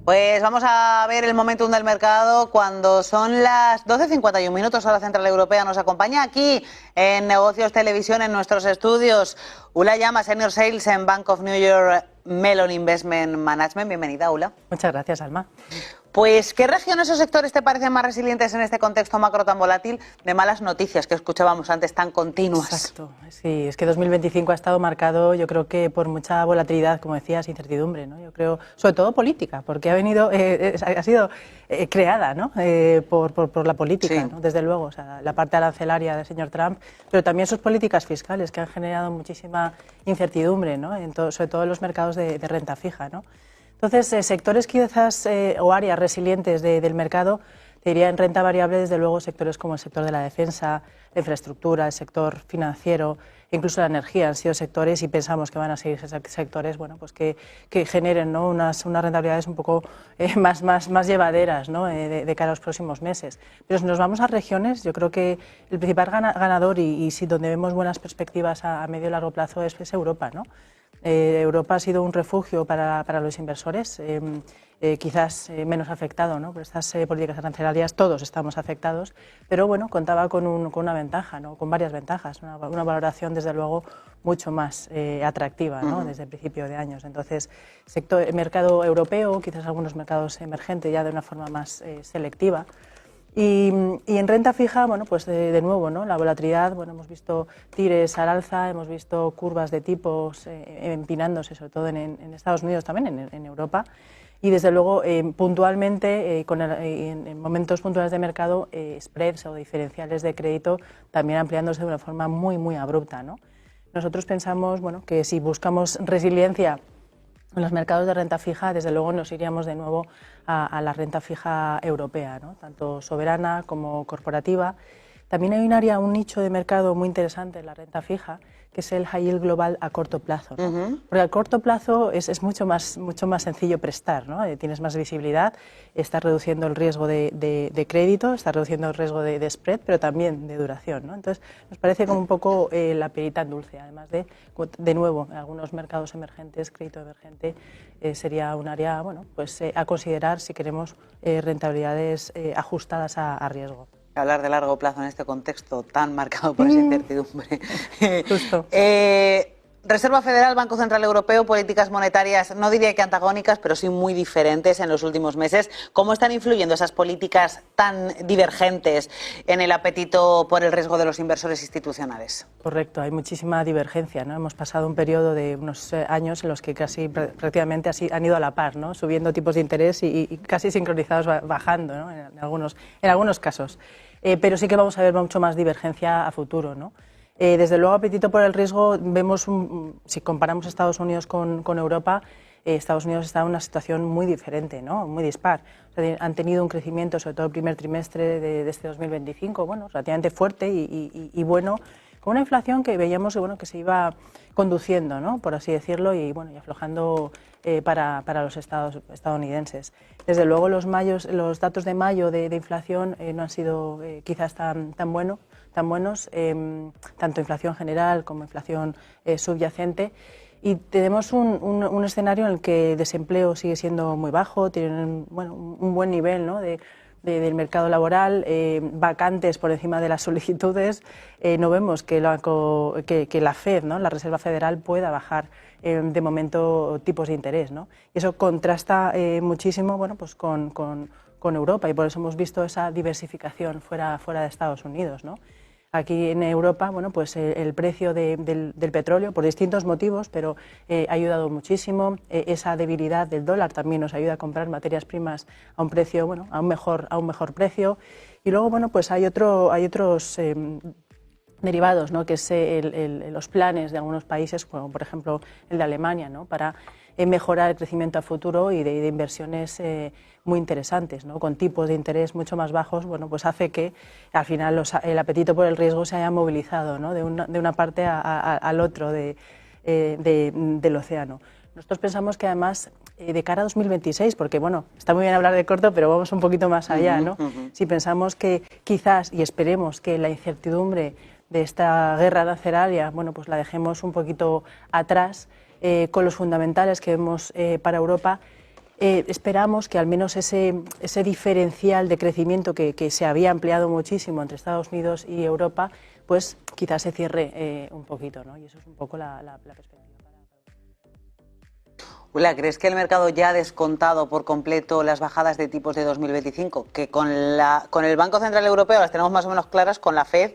Pues vamos a ver el momentum del mercado cuando son las 12:51 minutos, hora central europea. Nos acompaña aquí en Negocios Televisión, en nuestros estudios, Ula Llama, Senior Sales en Bank of New York Mellon Investment Management. Bienvenida, Ula. Muchas gracias, Alma. Pues, ¿qué regiones o sectores te parecen más resilientes en este contexto macro tan volátil de malas noticias que escuchábamos antes tan continuas? Exacto. Sí, es que 2025 ha estado marcado, yo creo que por mucha volatilidad, como decías, incertidumbre, ¿no? Yo creo, sobre todo política, porque ha sido creada, ¿no? por la política, sí, ¿no? Desde luego, o sea, la parte arancelaria del señor Trump, pero también sus políticas fiscales que han generado muchísima incertidumbre, ¿no? Sobre todo en los mercados de renta fija, ¿no? Entonces, sectores quizás o áreas resilientes del mercado, te diría en renta variable, desde luego, sectores como el sector de la defensa, la infraestructura, el sector financiero, incluso la energía, han sido sectores y pensamos que van a seguir sectores, bueno, pues que generen, ¿no? unas rentabilidades un poco más llevaderas, ¿no? de cara a los próximos meses. Pero si nos vamos a regiones, yo creo que el principal ganador y si donde vemos buenas perspectivas a medio y largo plazo es Europa, ¿no? Europa ha sido un refugio para los inversores, quizás menos afectado, ¿no? Por estas políticas arancelarias. Todos estamos afectados, pero bueno, contaba con una ventaja, ¿no? Con varias ventajas, una valoración desde luego mucho más atractiva, ¿no? Desde el principio de años. Entonces, mercado europeo, quizás algunos mercados emergentes ya de una forma más selectiva. Y en renta fija, bueno, pues de nuevo, ¿no? La volatilidad, bueno, hemos visto tires al alza, hemos visto curvas de tipos empinándose, sobre todo en Estados Unidos, también en Europa. Y desde luego, puntualmente, en momentos puntuales de mercado, spreads o diferenciales de crédito también ampliándose de una forma muy abrupta, ¿no? Nosotros pensamos, bueno, que si buscamos resiliencia en los mercados de renta fija, desde luego nos iríamos de nuevo a la renta fija europea, ¿no? Tanto soberana como corporativa. También hay un nicho de mercado muy interesante en la renta fija, que es el high yield global a corto plazo, ¿no? Porque a corto plazo es mucho más sencillo prestar, ¿no? Tienes más visibilidad, estás reduciendo el riesgo de crédito, estás reduciendo el riesgo de spread, pero también de duración, ¿no? Entonces, nos parece como un poco la perita en dulce, además de nuevo, en algunos mercados emergentes, crédito emergente sería un área, bueno, pues a considerar si queremos rentabilidades ajustadas a riesgo. Hablar de largo plazo en este contexto tan marcado por esa incertidumbre. Justo. Reserva Federal, Banco Central Europeo, políticas monetarias, no diría que antagónicas, pero sí muy diferentes en los últimos meses. ¿Cómo están influyendo esas políticas tan divergentes en el apetito por el riesgo de los inversores institucionales? Correcto, hay muchísima divergencia, ¿no? Hemos pasado un periodo de unos años en los que casi prácticamente así han ido a la par, ¿no? Subiendo tipos de interés y casi sincronizados bajando, ¿no? en algunos casos. Pero sí que vamos a ver mucho más divergencia a futuro, ¿no? Desde luego, apetito por el riesgo, vemos, si comparamos Estados Unidos con Europa, Estados Unidos está en una situación muy diferente, ¿no? Muy dispar. O sea, han tenido un crecimiento, sobre todo el primer trimestre de este 2025, bueno, relativamente fuerte y bueno, con una inflación que veíamos que se iba conduciendo, ¿no? Por así decirlo, y bueno, y aflojando para los estadounidenses. Desde luego, los datos de mayo de inflación no han sido quizás tan buenos, tanto inflación general como inflación subyacente. Y tenemos un escenario en el que el desempleo sigue siendo muy bajo, tienen un buen nivel, ¿no? del mercado laboral, vacantes por encima de las solicitudes. No vemos que la Fed, ¿no? La Reserva Federal, pueda bajar de momento tipos de interés, ¿no? Y eso contrasta muchísimo, bueno, pues con Europa, y por eso hemos visto esa diversificación fuera de Estados Unidos, ¿no? Aquí en Europa, bueno, pues el precio del petróleo, por distintos motivos, pero ha ayudado muchísimo. Esa debilidad del dólar también nos ayuda a comprar materias primas a un precio, bueno, a un mejor precio. Y luego, bueno, pues hay otros derivados, ¿no? Que es los planes de algunos países, como por ejemplo el de Alemania, ¿no? Para mejorar el crecimiento a futuro y de inversiones muy interesantes, ¿no? Con tipos de interés mucho más bajos, bueno, pues hace que al final el apetito por el riesgo se haya movilizado, ¿no? de una parte al otro del océano. Nosotros pensamos que además de cara a 2026, porque bueno, está muy bien hablar de corto, pero vamos un poquito más allá, ¿no? Si pensamos que quizás y esperemos que la incertidumbre de esta guerra arancelaria, bueno, pues la dejemos un poquito atrás, con los fundamentales que vemos para Europa, esperamos que al menos ese diferencial de crecimiento que se había ampliado muchísimo entre Estados Unidos y Europa, pues quizás se cierre un poquito, ¿no? Y eso es un poco la perspectiva. Ula, ¿crees que el mercado ya ha descontado por completo las bajadas de tipos de 2025? Que con el Banco Central Europeo las tenemos más o menos claras, con la FED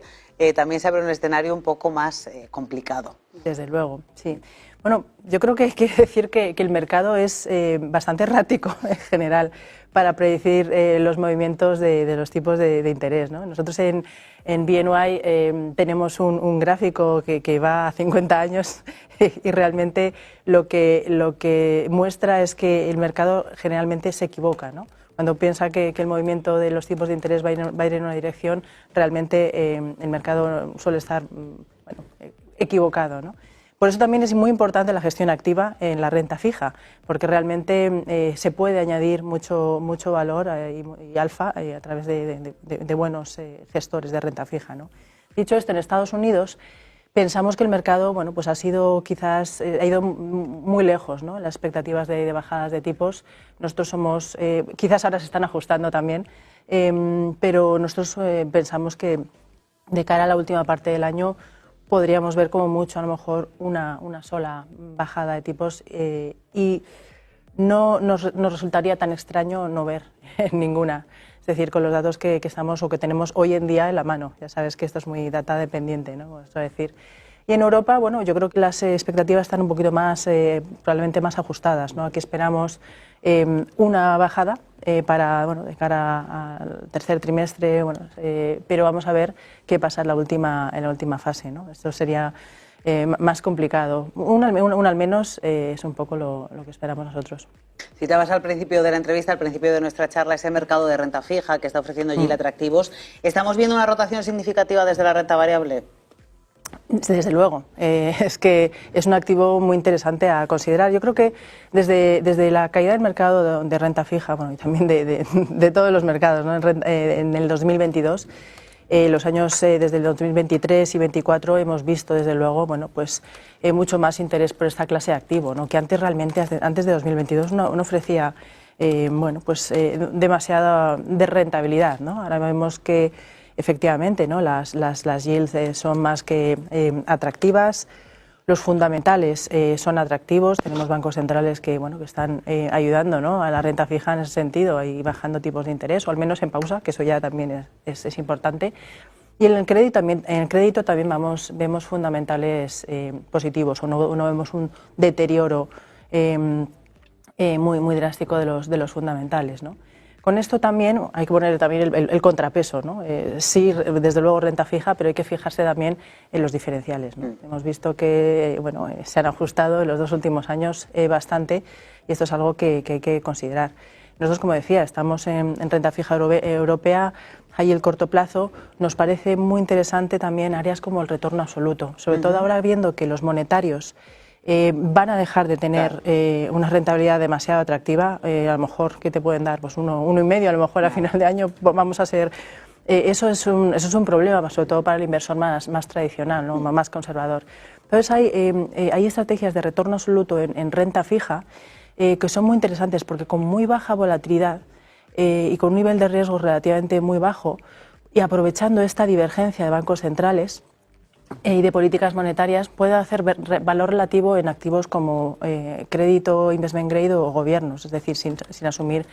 también se abre un escenario un poco más complicado. Desde luego, sí. Bueno, yo creo que hay que decir que el mercado es bastante errático en general para predecir los movimientos de los tipos de interés, ¿no? Nosotros en BNY tenemos un gráfico que va a 50 años y realmente lo que muestra es que el mercado generalmente se equivoca, ¿no? Cuando piensa que el movimiento de los tipos de interés va a ir en una dirección, realmente el mercado suele estar equivocado, ¿no? Por eso también es muy importante la gestión activa en la renta fija, porque realmente se puede añadir mucho valor y alfa a través de buenos gestores de renta fija, ¿no? Dicho esto, en Estados Unidos pensamos que el mercado, bueno, pues ha ido muy lejos, ¿no? Las expectativas de bajadas de tipos. Nosotros somos, quizás ahora se están ajustando también, pero nosotros pensamos que de cara a la última parte del año podríamos ver como mucho a lo mejor una sola bajada de tipos y no nos resultaría tan extraño no ver ninguna. Es decir, con los datos que estamos o que tenemos hoy en día en la mano. Ya sabes que esto es muy data dependiente, ¿no? Esto decir. Y en Europa, bueno, yo creo que las expectativas están un poquito más, probablemente más ajustadas, ¿no? Aquí esperamos una bajada de cara al tercer trimestre, pero vamos a ver qué pasa en la última fase, ¿no? Esto sería más complicado. Un al menos es un poco lo que esperamos nosotros. Citabas al principio de la entrevista, al principio de nuestra charla, ese mercado de renta fija que está ofreciendo yield atractivos. ¿Estamos viendo una rotación significativa desde la renta variable? Desde luego, es que es un activo muy interesante a considerar. Yo creo que desde la caída del mercado de renta fija, bueno, y también de todos los mercados, ¿no? En el 2022, los años desde el 2023 y 2024 hemos visto desde luego, bueno, pues mucho más interés por esta clase de activo, ¿no? Que antes realmente, antes de 2022 no ofrecía demasiada de rentabilidad, ¿no? Ahora vemos que efectivamente, ¿no? Las yields son más que atractivas, los fundamentales son atractivos, tenemos bancos centrales que están ayudando, ¿no? A la renta fija en ese sentido y bajando tipos de interés, o al menos en pausa, que eso ya también es importante. Y en el crédito también vemos fundamentales positivos, o no vemos un deterioro muy drástico de los fundamentales, ¿no? Con esto también hay que poner también el contrapeso, ¿no? Sí, desde luego renta fija, pero hay que fijarse también en los diferenciales, ¿no? Hemos visto que se han ajustado en los 2 últimos años bastante y esto es algo que hay que considerar. Nosotros, como decía, estamos en renta fija europea, ahí el corto plazo. Nos parece muy interesante también áreas como el retorno absoluto, sobre todo ahora viendo que los monetarios van a dejar de tener una rentabilidad demasiado atractiva, a lo mejor que te pueden dar pues 1,5, a lo mejor a final de año vamos a ser... eso es un problema, sobre todo para el inversor más tradicional, ¿no? Más conservador. Entonces hay estrategias de retorno absoluto en renta fija que son muy interesantes porque con muy baja volatilidad y con un nivel de riesgo relativamente muy bajo y aprovechando esta divergencia de bancos centrales y de políticas monetarias puede hacer valor relativo en activos como crédito, investment grade o gobiernos, es decir, sin asumir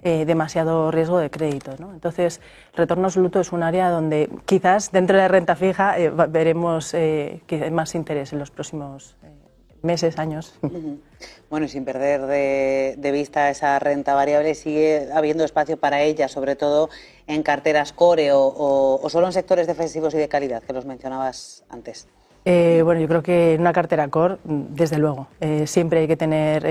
demasiado riesgo de crédito, ¿no? Entonces, retorno absoluto es un área donde quizás dentro de la renta fija veremos más interés en los próximos meses, años. Bueno, y sin perder de vista esa renta variable, sigue habiendo espacio para ella, sobre todo en carteras core o solo en sectores defensivos y de calidad, que los mencionabas antes. Bueno, yo creo que en una cartera core, desde luego, siempre hay que tener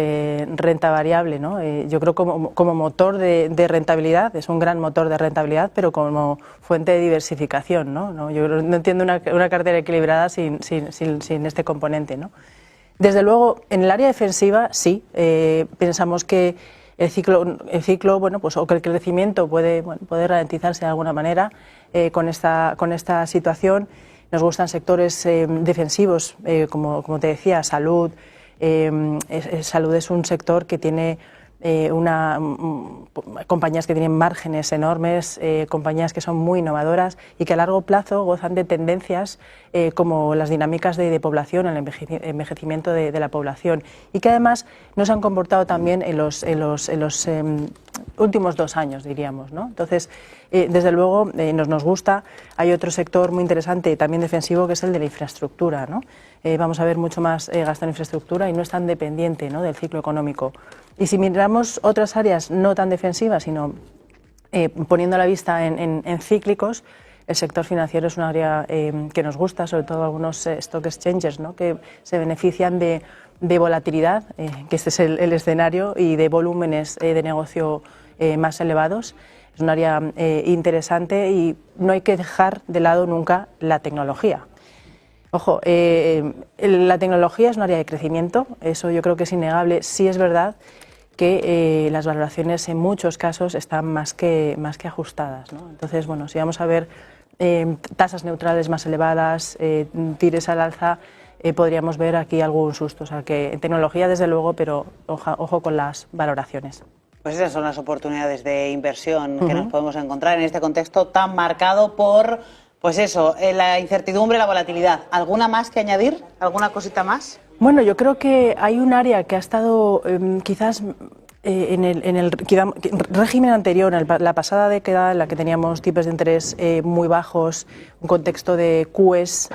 renta variable, ¿no? Yo creo como motor de rentabilidad, es un gran motor de rentabilidad, pero como fuente de diversificación, ¿no? Yo no entiendo una cartera equilibrada sin este componente, ¿no? Desde luego, en el área defensiva, sí, pensamos que el ciclo, bueno, pues, o que el crecimiento puede ralentizarse de alguna manera con esta situación. Nos gustan sectores defensivos, como te decía, salud. Salud es un sector que tiene compañías que tienen márgenes enormes, compañías que son muy innovadoras y que a largo plazo gozan de tendencias como las dinámicas de población, el envejecimiento de la población, y que además no se han comportado también en los últimos 2 años, diríamos, ¿no? Entonces, desde luego, nos gusta. Hay otro sector muy interesante, también defensivo, que es el de la infraestructura, ¿no? Vamos a ver mucho más gasto en infraestructura y no es tan dependiente, ¿no?, del ciclo económico. Y si miramos otras áreas no tan defensivas, sino poniendo la vista en cíclicos, el sector financiero es un área que nos gusta, sobre todo algunos stock exchanges, ¿no?, que se benefician de volatilidad, que este es el escenario, y de volúmenes de negocio más elevados. Es un área interesante y no hay que dejar de lado nunca la tecnología. Ojo, la tecnología es un área de crecimiento, eso yo creo que es innegable. Sí es verdad que las valoraciones en muchos casos están más que ajustadas, ¿no? Entonces, bueno, si vamos a ver tasas neutrales más elevadas, tires al alza, podríamos ver aquí algún susto. O sea, que en tecnología desde luego, pero ojo con las valoraciones. Pues esas son las oportunidades de inversión que nos podemos encontrar en este contexto tan marcado por, pues eso, la incertidumbre, la volatilidad. ¿Alguna más que añadir? ¿Alguna cosita más? Bueno, yo creo que hay un área que ha estado quizás en el régimen anterior, en la pasada década, en la que teníamos tipos de interés muy bajos, un contexto de QEs.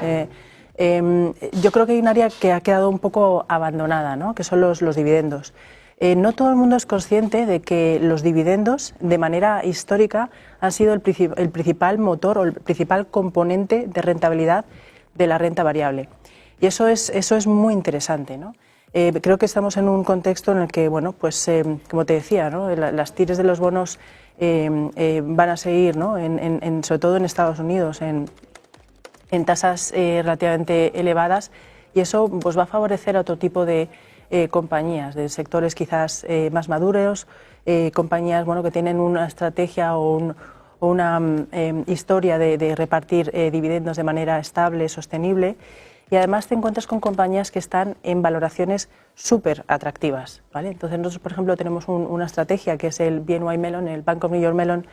Yo creo que hay un área que ha quedado un poco abandonada, ¿no?, que son los dividendos. No todo el mundo es consciente de que los dividendos, de manera histórica, han sido el principal motor o el principal componente de rentabilidad de la renta variable. Y eso es muy interesante, ¿no? Creo que estamos en un contexto en el que, bueno, pues como te decía, ¿no?, las tires de los bonos van a seguir, ¿no?, sobre todo en Estados Unidos, en tasas relativamente elevadas, y eso pues va a favorecer a otro tipo de compañías, de sectores quizás más maduros, compañías, bueno, que tienen una estrategia o una historia de repartir dividendos de manera estable, sostenible, y además te encuentras con compañías que están en valoraciones súper atractivas, ¿vale? Entonces nosotros, por ejemplo, tenemos una estrategia que es el BNY Mellon, el Bank of New York Mellon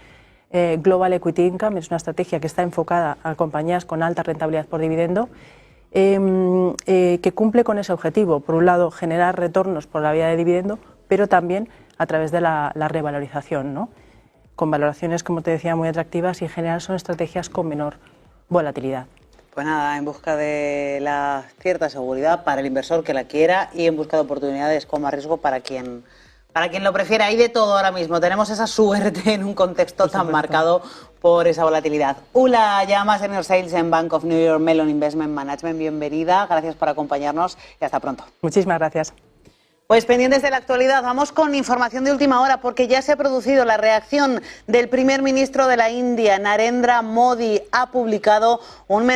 Global Equity Income. Es una estrategia que está enfocada a compañías con alta rentabilidad por dividendo, que cumple con ese objetivo. Por un lado, generar retornos por la vía de dividendo, pero también a través de la revalorización, ¿no?, con valoraciones, como te decía, muy atractivas, y en general son estrategias con menor volatilidad. Pues nada, en busca de la cierta seguridad para el inversor que la quiera y en busca de oportunidades con más riesgo para quien lo prefiera. Hay de todo ahora mismo. Tenemos esa suerte en un contexto tan marcado por esa volatilidad. Ula Llamas, Senior Sales en Bank of New York Mellon Investment Management. Bienvenida, gracias por acompañarnos y hasta pronto. Muchísimas gracias. Pues pendientes de la actualidad, vamos con información de última hora, porque ya se ha producido la reacción del primer ministro de la India, Narendra Modi. Ha publicado un mensaje